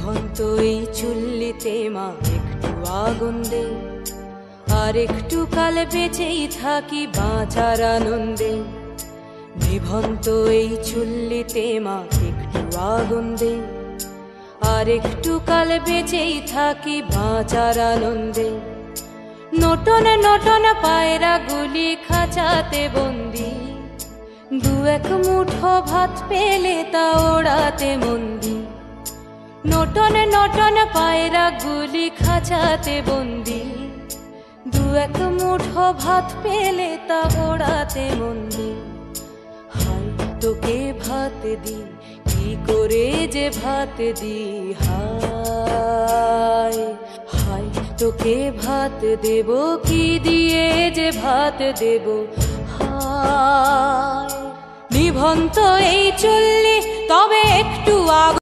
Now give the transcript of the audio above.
নিভন্ত এই চুল্লিতে মা একটু আগুন দে, আর একটু কাল বেঁচেই থাকি বাঁচার আনন্দে। নিভন্ত এই চুল্লিতে মা একটু আগুন দে, আর একটু কাল বেঁচেই থাকি বাঁচার আনন্দে। নটন নটন পায়রা গুলি খাঁচাতে বন্দি, দু এক মুঠো ভাত পেলে তা ওড়াতে মন্দি। নটন নটন পায়রা গুলি খাঁচাতে বন্দি, দু এক মুঠো ভাত পেলে তা ওড়াতে মন্দি। হায় তোকে ভাত দি, কি করে যে ভাত দি, হায় হায় তোকে ভাত দেব, কি দিয়ে যে ভাত দেব, হায়। নিভন্ত এই চুল্লি তবে একটু আগুন